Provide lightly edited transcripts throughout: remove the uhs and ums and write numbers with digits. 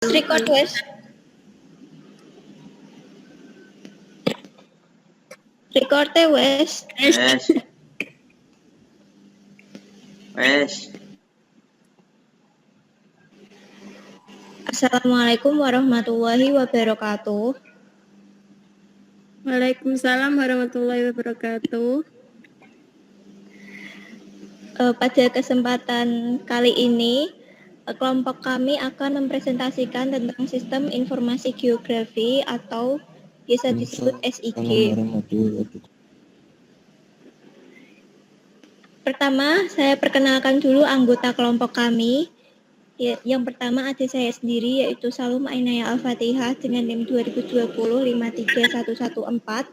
Record wes. Record wes. Wes. Assalamualaikum warahmatullahi wabarakatuh. Waalaikumsalam warahmatullahi wabarakatuh. Pada kesempatan kali ini, kelompok kami akan mempresentasikan tentang sistem informasi geografi atau biasa disebut SIG. Pertama, saya perkenalkan dulu anggota kelompok kami. Yang pertama ada saya sendiri, yaitu Salum Ainaya Al-Fatihah dengan NIM 2020-53114.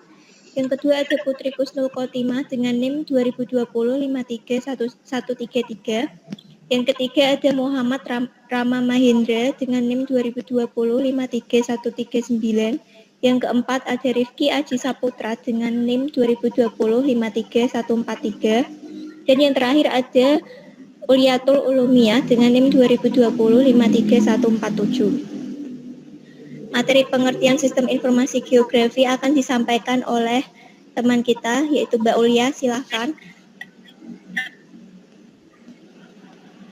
Yang kedua ada Putri Kusnul Khotimah dengan NIM 2020-53133. Yang ketiga ada Muhammad Rama Mahendra dengan NIM 2020-53139. Yang keempat ada Rifki Aji Saputra dengan NIM 2020-53143. Dan yang terakhir ada Uliatul Ulumiyah dengan NIM 2020-53147. Materi pengertian sistem informasi geografi akan disampaikan oleh teman kita, yaitu Mbak Ulia, silahkan.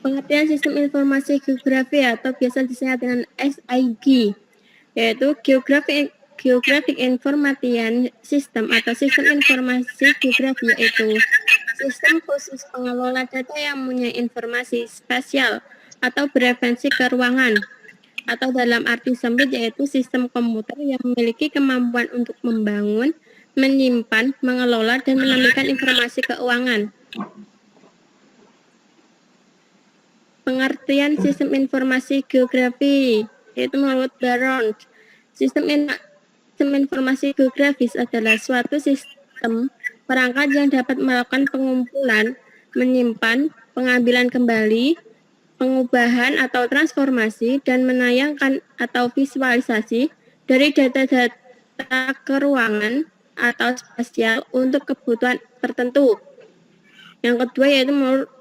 Pengertian sistem informasi geografi atau biasa disingkat dengan SIG, yaitu Geographic Information System atau sistem informasi geografi, yaitu sistem khusus pengelola data yang mempunyai informasi spasial atau bereferensi ke ruangan, atau dalam arti sempit yaitu sistem komputer yang memiliki kemampuan untuk membangun, menyimpan, mengelola, dan menampilkan informasi keuangan. Pengertian sistem informasi geografi yaitu menurut Baron, sistem informasi geografis adalah suatu sistem perangkat yang dapat melakukan pengumpulan, menyimpan, pengambilan kembali, pengubahan atau transformasi, dan menayangkan atau visualisasi dari data-data ke ruangan atau spasial untuk kebutuhan tertentu. Yang kedua yaitu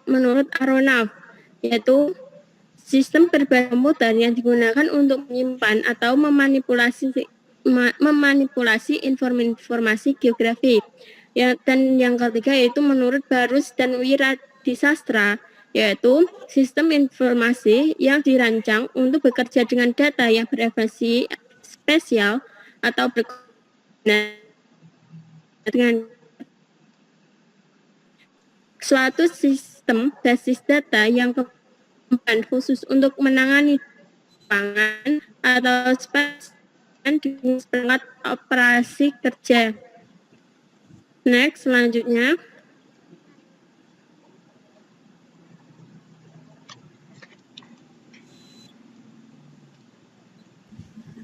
menurut Aronoff, yaitu sistem berbasis komputer yang digunakan untuk menyimpan atau memanipulasi informasi geografi. Dan yang ketiga yaitu menurut Barus dan Wiradisastra, yaitu sistem informasi yang dirancang untuk bekerja dengan data yang bereferensi spesial atau berkenan dengan suatu sistem basis data yang khusus untuk menangani pangan atau spesial dengan perangkat operasi kerja. Next, selanjutnya.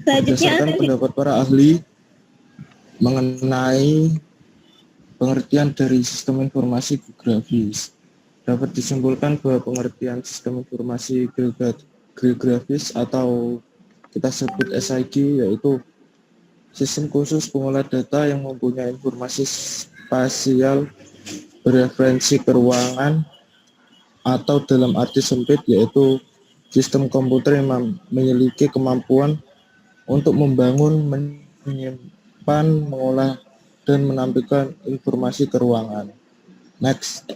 Berdasarkan pendapat para ahli mengenai pengertian dari sistem informasi geografis, dapat disimpulkan bahwa pengertian sistem informasi geografis atau kita sebut SIG yaitu sistem khusus pengolah data yang mempunyai informasi spasial bereferensi ke ruangan, atau dalam arti sempit yaitu sistem komputer yang memiliki kemampuan untuk membangun, menyimpan, mengolah, dan menampilkan informasi ke ruangan. Next.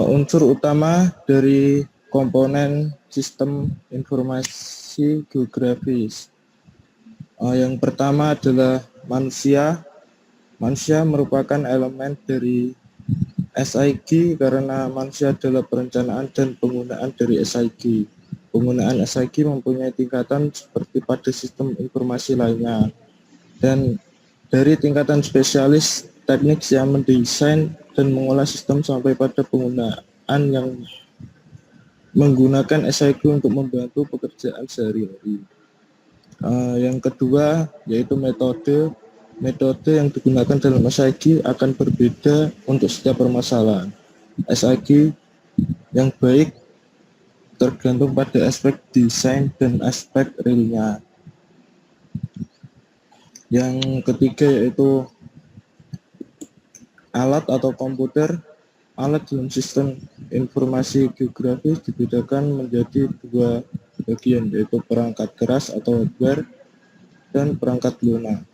Unsur utama dari komponen sistem informasi geografis. Yang pertama adalah manusia. Manusia merupakan elemen dari SIG karena manusia adalah perencanaan dan penggunaan dari SIG. Penggunaan SIG mempunyai tingkatan seperti pada sistem informasi lainnya. Dan dari tingkatan spesialis teknik yang mendesain dan mengolah sistem sampai pada penggunaan yang menggunakan SIG untuk membantu pekerjaan sehari-hari. Yang kedua yaitu metode. Metode yang digunakan dalam SIG akan berbeda untuk setiap permasalahan. SIG yang baik tergantung pada aspek desain dan aspek realnya. Yang ketiga yaitu Alat atau komputer. Alat dalam sistem informasi geografis dibedakan menjadi dua bagian, yaitu perangkat keras atau hardware dan perangkat lunak.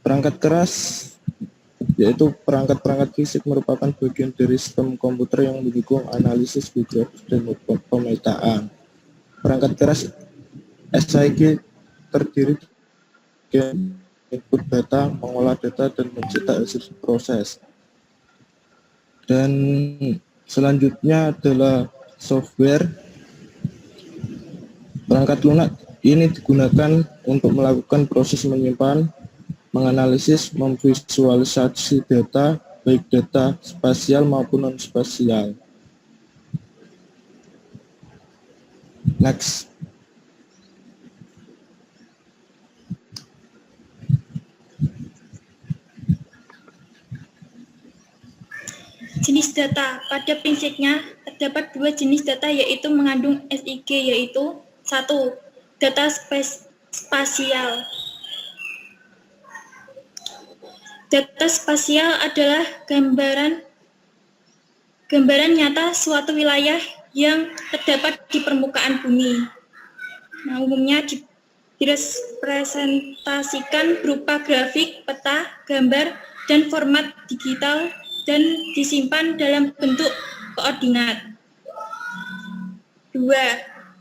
Perangkat keras yaitu perangkat-perangkat fisik merupakan bagian dari sistem komputer yang mendukung analisis geografis dan pemetaan. Perangkat keras SIG terdiri dari input data, mengolah data, dan mencetak hasil proses. Dan selanjutnya adalah software. Perangkat lunak ini digunakan untuk melakukan proses menyimpan, menganalisis, memvisualisasi data, baik data spasial maupun non-spasial. Next. Jenis data. Pada prinsipnya terdapat dua jenis data yaitu mengandung SIG, yaitu 1. Data spasial. Data spasial adalah gambaran nyata suatu wilayah yang terdapat di permukaan bumi. Nah, umumnya direpresentasikan berupa grafik, peta, gambar, dan format digital dan disimpan dalam bentuk koordinat. 2.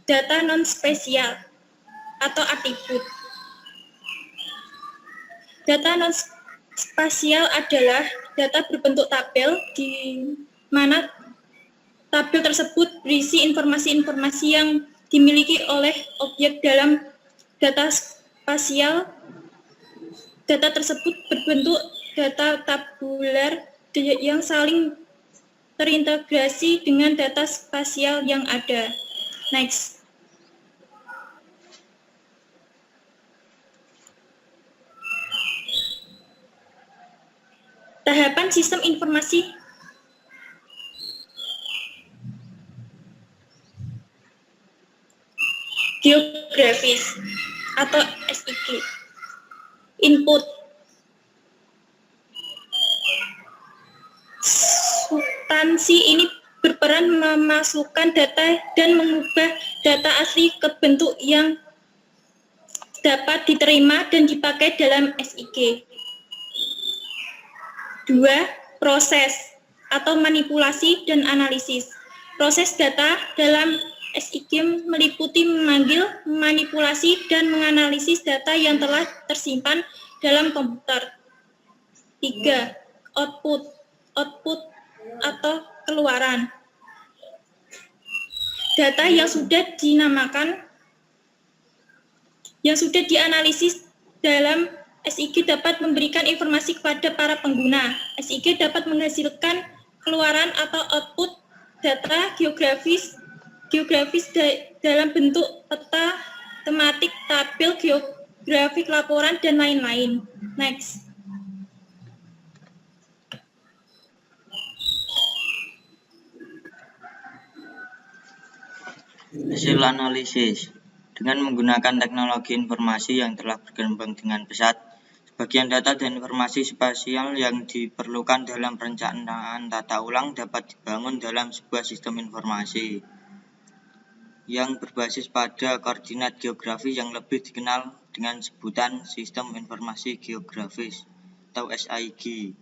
Data non-spasial atau atribut. Data non-spasial adalah data berbentuk tabel di mana tabel tersebut berisi informasi-informasi yang dimiliki oleh objek dalam data spasial. Data tersebut berbentuk data tabular yang saling terintegrasi dengan data spasial yang ada. Next. Tahapan sistem informasi geografis atau SIG. Input. Substansi ini berperan memasukkan data dan mengubah data asli ke bentuk yang dapat diterima dan dipakai dalam SIG. 2. Proses atau manipulasi dan analisis. Proses data dalam SIG meliputi memanggil, manipulasi, dan menganalisis data yang telah tersimpan dalam komputer. 3. Output atau keluaran. Data yang sudah dianalisis dalam SIG dapat memberikan informasi kepada para pengguna. SIG dapat menghasilkan keluaran atau output data geografis dalam bentuk peta, tematik, tabel geografik, laporan, dan lain-lain. Next. Hasil analisis. Dengan menggunakan teknologi informasi yang telah berkembang dengan pesat, sebagian data dan informasi spasial yang diperlukan dalam perencanaan tata ulang dapat dibangun dalam sebuah sistem informasi yang berbasis pada koordinat geografis yang lebih dikenal dengan sebutan Sistem Informasi Geografis atau SIG.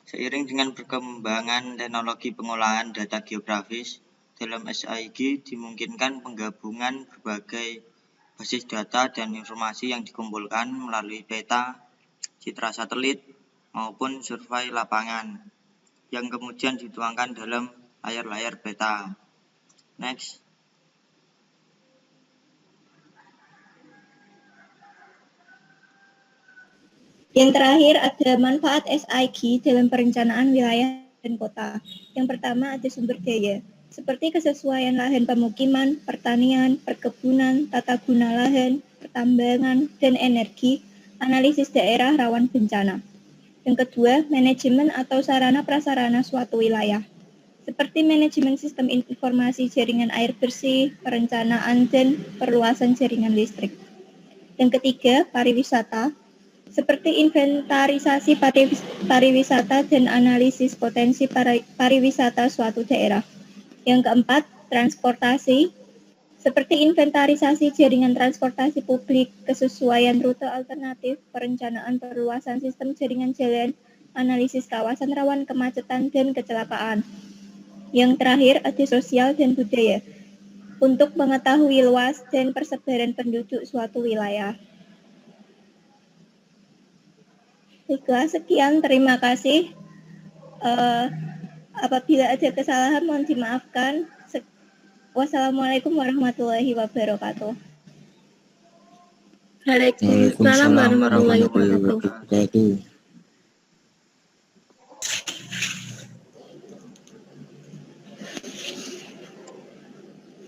Seiring dengan perkembangan teknologi pengolahan data geografis, dalam SIG dimungkinkan penggabungan berbagai basis data dan informasi yang dikumpulkan melalui peta, citra satelit, maupun survei lapangan, yang kemudian dituangkan dalam layar-layar peta. Next. Yang terakhir ada manfaat SIG dalam perencanaan wilayah dan kota. Yang pertama ada sumber daya, seperti kesesuaian lahan pemukiman, pertanian, perkebunan, tata guna lahan, pertambangan, dan energi, analisis daerah rawan bencana. Yang kedua, manajemen atau sarana prasarana suatu wilayah, seperti manajemen sistem informasi jaringan air bersih, perencanaan, dan perluasan jaringan listrik. Yang ketiga, pariwisata, seperti inventarisasi pariwisata dan analisis potensi pariwisata suatu daerah. Yang keempat, transportasi, seperti inventarisasi jaringan transportasi publik, kesesuaian rute alternatif, perencanaan perluasan sistem jaringan jalan, analisis kawasan rawan kemacetan dan kecelakaan. Yang terakhir, ada sosial dan budaya, untuk mengetahui luas dan persebaran penduduk suatu wilayah. Baiklah, sekian, terima kasih. Apabila ada kesalahan mohon dimaafkan. Wassalamualaikum warahmatullahi wabarakatuh. Waalaikumsalam warahmatullahi wabarakatuh. wabarakatuh.